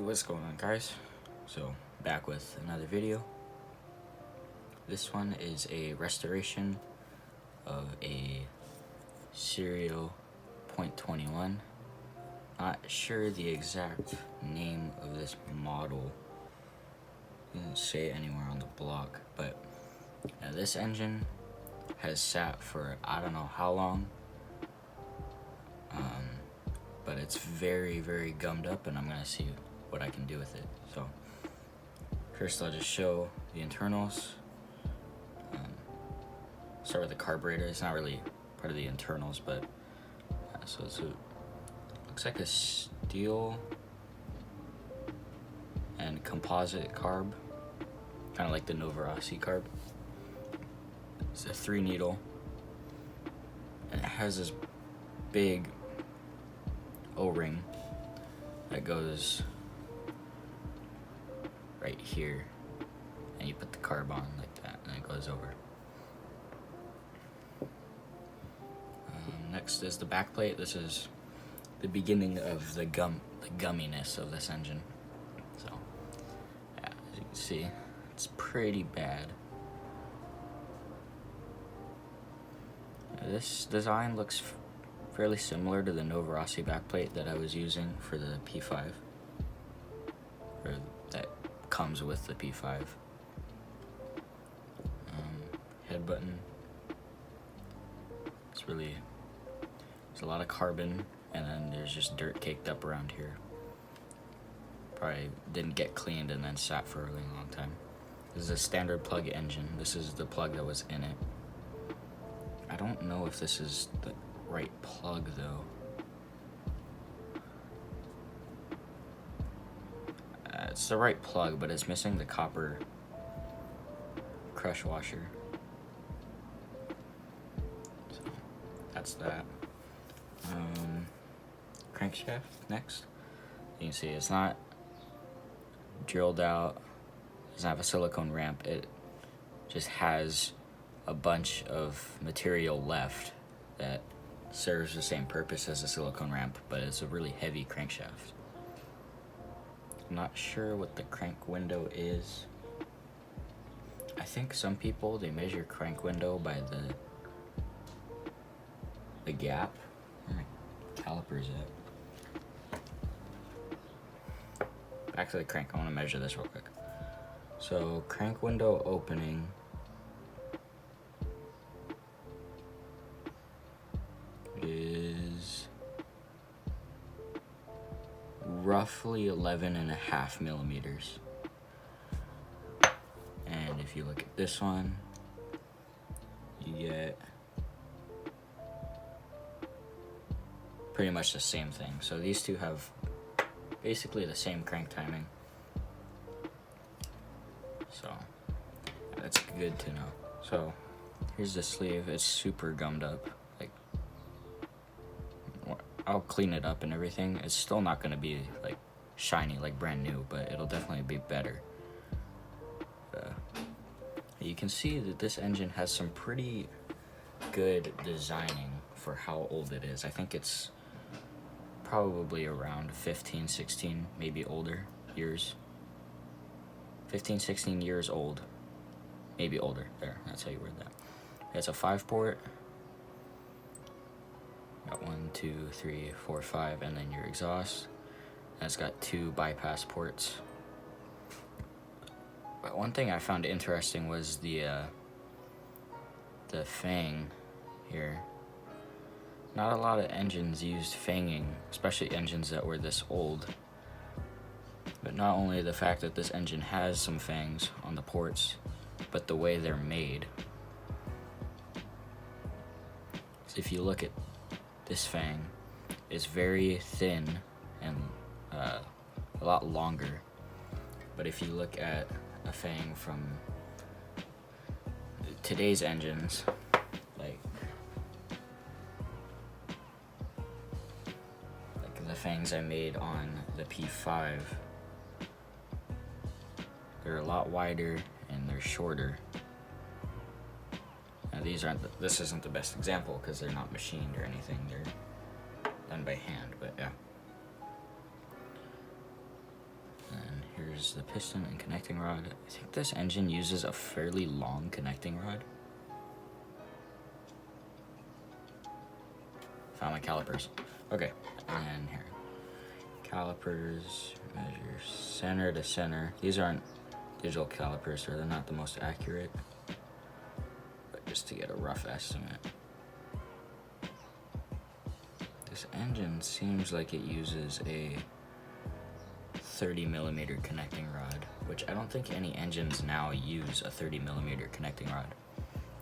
What's going on, guys? So back with another video. This one is a restoration of a Sirio pt.1. Not sure the exact name of this model. Didn't say it anywhere on the block, but this engine has sat for I don't know how long. But it's very gummed up, and I'm gonna see what I can do with it. So first I'll just show the internals. Start with the carburetor. It's not really part of the internals, but so looks like a steel and composite carb, kind of like the Novarossi carb. It's a 3-needle, and it has this big O-ring that goes right here, and you put the carb on like that, and it goes over. Next is the back plate. This is the beginning of the gumminess of this engine. So yeah, as you can see, it's pretty bad. This design looks fairly similar to the Novarossi backplate that I was using for the P5, or that comes with the P5. Head button. There's a lot of carbon, and then there's just dirt caked up around here. Probably didn't get cleaned and then sat for a really long time. This is a standard plug engine. This is the plug that was in it. I don't know if this is the right plug though. It's the right plug, but it's missing the copper crush washer. So that's that. Crankshaft next. You can see it's not drilled out. It doesn't have a silicone ramp. It just has a bunch of material left that serves the same purpose as a silicone ramp, but it's a really heavy crankshaft. I'm not sure what the crank window is. I think some people, they measure crank window by the gap. Where are my calipers at? Back to the crank. I want to measure this real quick. So crank window opening is roughly 11.5 millimeters. And if you look at this one, you get pretty much the same thing. So these two have basically the same crank timing. So that's good to know. So here's the sleeve. It's super gummed up. Like, I'll clean it up and everything. It's still not gonna be like shiny like brand new, but it'll definitely be better. You can see that this engine has some pretty good designing for how old it is. I think it's probably around 15, 16, maybe older years. 15, 16 years old, maybe older. There, that's how you word that. It's a 5-port. Got 1, 2, 3, 4, 5, and then your exhaust. And it's got 2 bypass ports. But one thing I found interesting was the fang here. Not a lot of engines used fanging, especially engines that were this old. But not only the fact that this engine has some fangs on the ports, but the way they're made. So if you look at this fang, it's very thin and a lot longer. But if you look at a fang from today's engines, like the fangs I made on the P5, they're a lot wider and they're shorter. Now this isn't the best example because they're not machined or anything, they're done by hand, but yeah. There's the piston and connecting rod. I think this engine uses a fairly long connecting rod. Found my calipers. Okay, and then here. Calipers, measure center to center. These aren't digital calipers, so they're not the most accurate. But just to get a rough estimate. This engine seems like it uses a 30mm connecting rod, which I don't think any engines now use a 30mm connecting rod.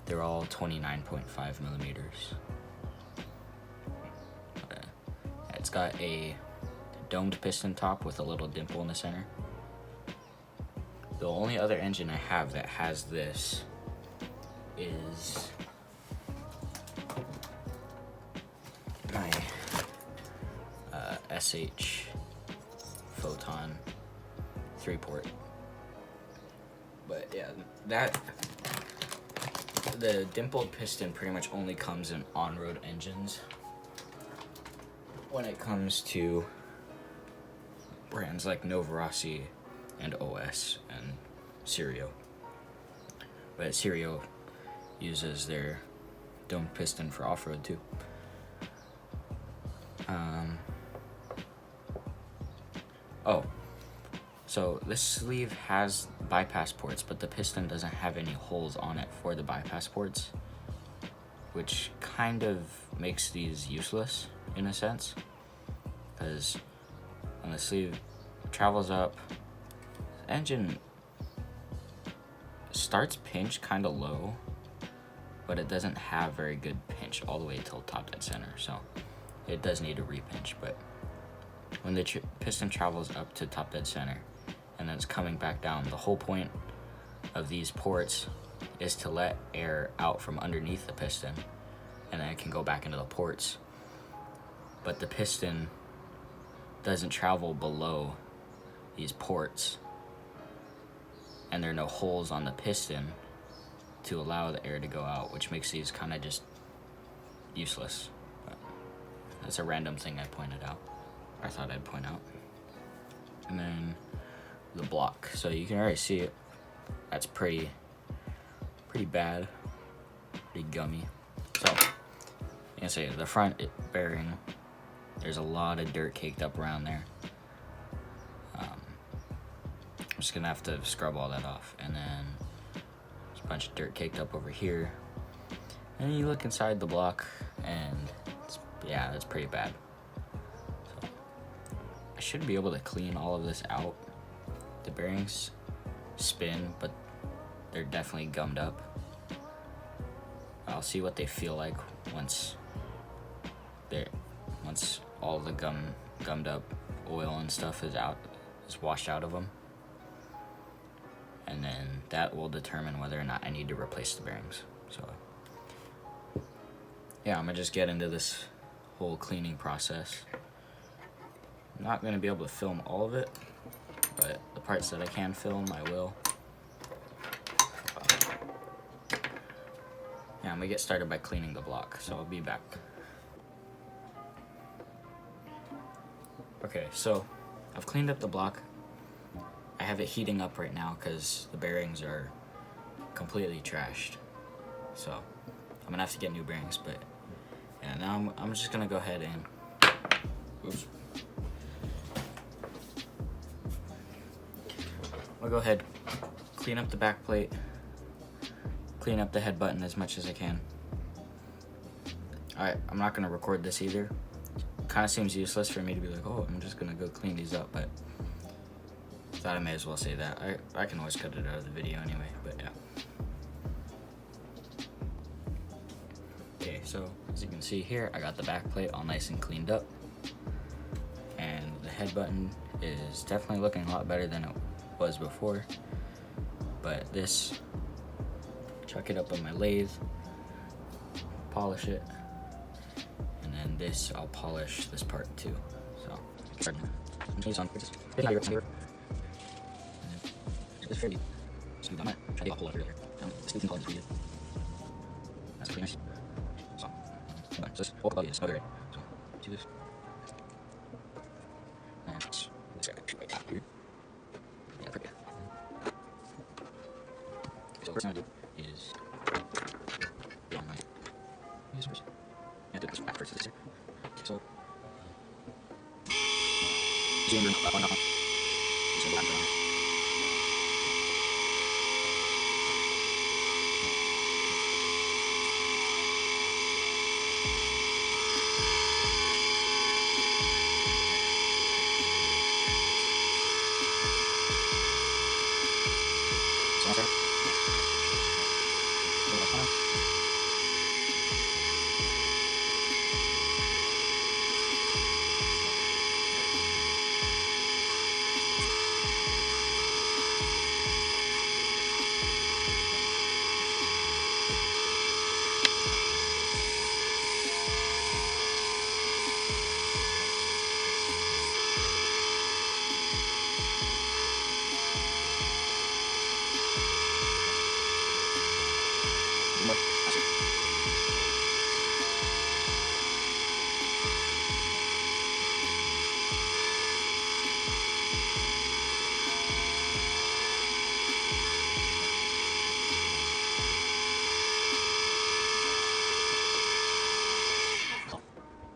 They're all 29.5mm. It's got a domed piston top with a little dimple in the center. The only other engine I have that has this is my SH Photon 3-port. But yeah, the dimpled piston pretty much only comes in on-road engines. When it comes to brands like Novarossi and OS and Sirio. But Sirio uses their domed piston for off-road too. Oh, so this sleeve has bypass ports, but the piston doesn't have any holes on it for the bypass ports, which kind of makes these useless in a sense, because when the sleeve travels up, the engine starts pinch kind of low, but it doesn't have very good pinch all the way till top dead center, so it does need a repinch. But when the piston travels up to top dead center and then it's coming back down, the whole point of these ports is to let air out from underneath the piston, and then it can go back into the ports. But the piston doesn't travel below these ports, and there are no holes on the piston to allow the air to go out, which makes these kind of just useless. But that's a random thing I pointed out. I thought I'd point out. And then the block. So you can already see it. That's pretty bad. Pretty gummy. So you can see the front bearing, there's a lot of dirt caked up around there. I'm just gonna have to scrub all that off. And then there's a bunch of dirt caked up over here. And then you look inside the block, and it's pretty bad. So I should be able to clean all of this out. The bearings spin, but they're definitely gummed up. I'll see what they feel like once all the gummed up oil and stuff is washed out of them. And then that will determine whether or not I need to replace the bearings. So yeah, I'm gonna just get into this whole cleaning process. I'm not gonna be able to film all of it, but the parts that I can film, I will. Yeah, I'm gonna get started by cleaning the block, so I'll be back. Okay, so I've cleaned up the block. I have it heating up right now because the bearings are completely trashed. So I'm gonna have to get new bearings, but yeah, now I'm just gonna go ahead and, oops. I'll go ahead, clean up the back plate, clean up the head button as much as I can. Alright, I'm not gonna record this either. Kind of seems useless for me to be like, oh, I'm just gonna go clean these up, but thought I may as well say that. I can always cut it out of the video anyway, but yeah. Okay, so as you can see here, I got the back plate all nice and cleaned up, and the head button is definitely looking a lot better than it was before. But this, chuck it up on my lathe, polish it, and then this, I'll polish this part too. So it's fairly smooth on it. Try to get a whole lot earlier. This new quality is pretty good. That's pretty nice. So this whole quality is smothered. So do this. And this guy could shoot right down here. Yeah, So first thing I do is get on my users. And do this back first. So zoom in up on down. Zoom back down.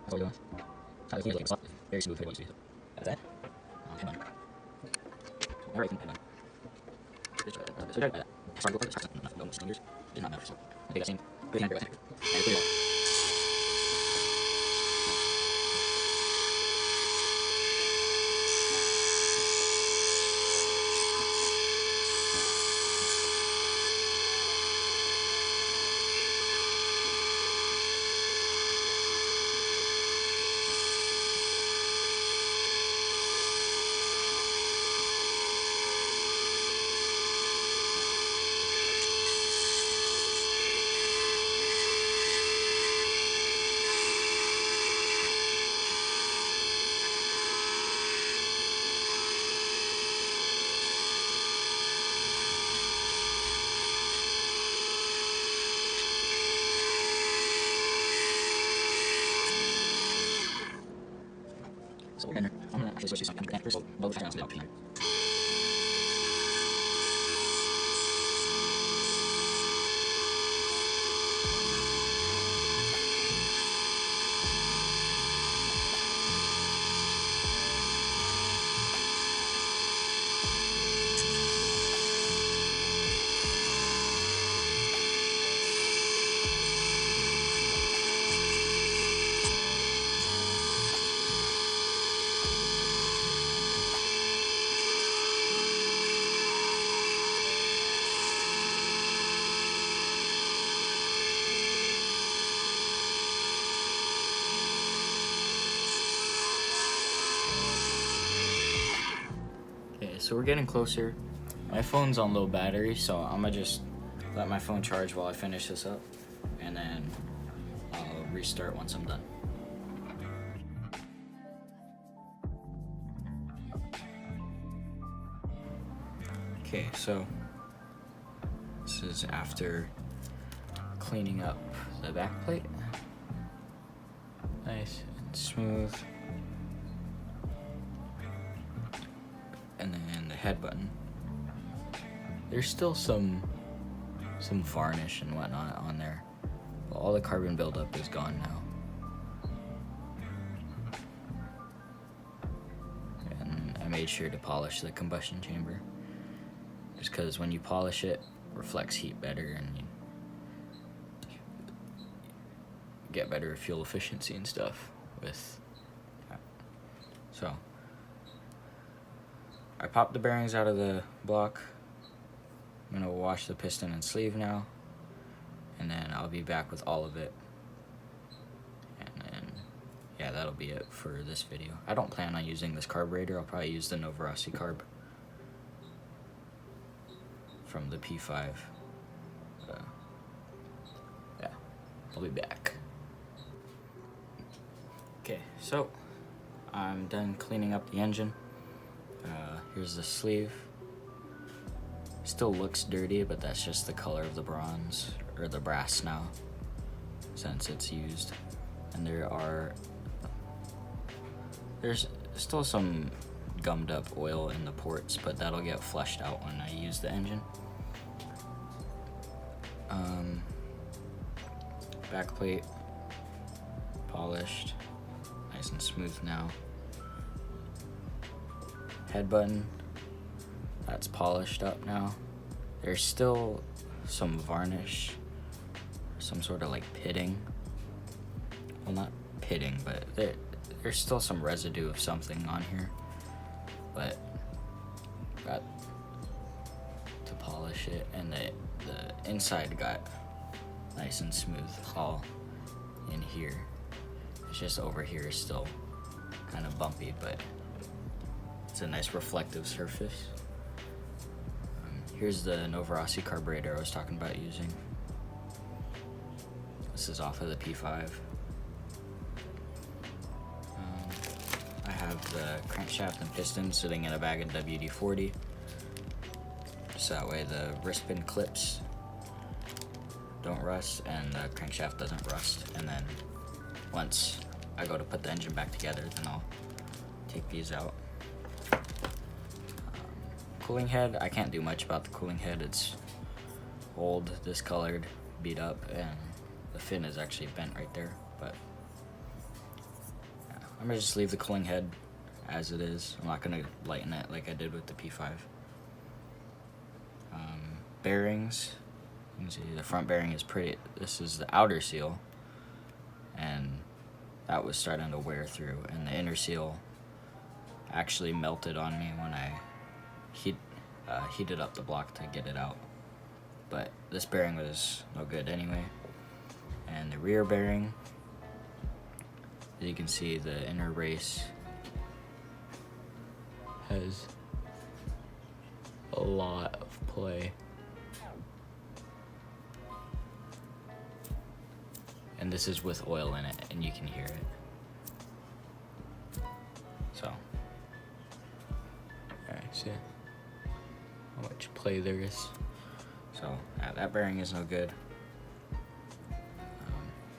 That's what we're doing. How this like very smooth way to use it. That's it. Headband. Alright, headband. So try that. Sorry, go for this. No cylinders. Did not matter. So I think that same. Good hand, and put it on. So we're I'm gonna actually switch to something connector, so both channels now. Okay, so we're getting closer. My phone's on low battery, so I'm gonna just let my phone charge while I finish this up, and then I'll restart once I'm done. Okay, so this is after cleaning up the back plate. Nice and smooth. And then the head button. There's still some varnish and whatnot on there, but all the carbon buildup is gone now. And I made sure to polish the combustion chamber, just because when you polish it, it reflects heat better and you get better fuel efficiency and stuff with that. So I popped the bearings out of the block. I'm gonna wash the piston and sleeve now, and then I'll be back with all of it. And then, yeah, that'll be it for this video. I don't plan on using this carburetor. I'll probably use the Novarossi carb from the P5. Yeah, I'll be back. Okay, so I'm done cleaning up the engine. Here's the sleeve. Still looks dirty, but that's just the color of the bronze, or the brass now, since it's used. And there's still some gummed up oil in the ports, but that'll get flushed out when I use the engine. Back plate polished, nice and smooth now. Head button, that's polished up now. There's still some varnish, some sort of like pitting. Well, not pitting, but there's still some residue of something on here. But got to polish it, and the inside got nice and smooth all in here. It's just over here is still kind of bumpy, but it's a nice reflective surface. Here's the Novarossi carburetor I was talking about using. This is off of the P5. I have the crankshaft and piston sitting in a bag of WD-40. So that way the wrist pin clips don't rust and the crankshaft doesn't rust. And then once I go to put the engine back together, then I'll take these out. Cooling head, I can't do much about the cooling head. It's old, discolored, beat up, and the fin is actually bent right there. But yeah, I'm gonna just leave the cooling head as it is. I'm not gonna lighten it like I did with the P5. Bearings, you can see the front bearing is pretty, this is the outer seal, and that was starting to wear through, and the inner seal actually melted on me when I heated up the block to get it out. But this bearing was no good anyway. And the rear bearing, as you can see, the inner race has a lot of play. And this is with oil in it, and you can hear it. So, alright, see how much play there is. So, that bearing is no good.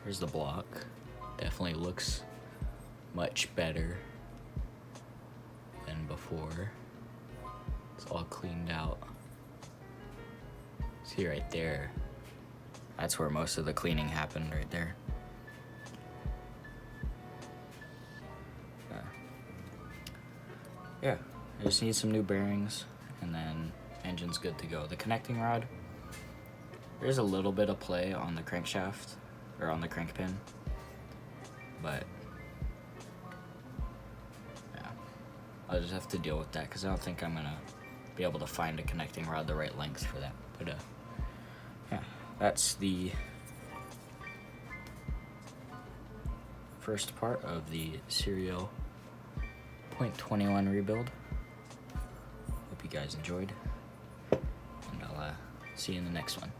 Here's the block. Definitely looks much better than before. It's all cleaned out. See right there. That's where most of the cleaning happened, right there. Yeah, I just need some new bearings, and then engine's good to go. The connecting rod, there's a little bit of play on the crankshaft, or on the crank pin, but yeah, I'll just have to deal with that, because I don't think I'm gonna be able to find a connecting rod the right length for that. But yeah, that's the first part of the Sirio pt.1 rebuild. Hope you guys enjoyed, and I'll see you in the next one.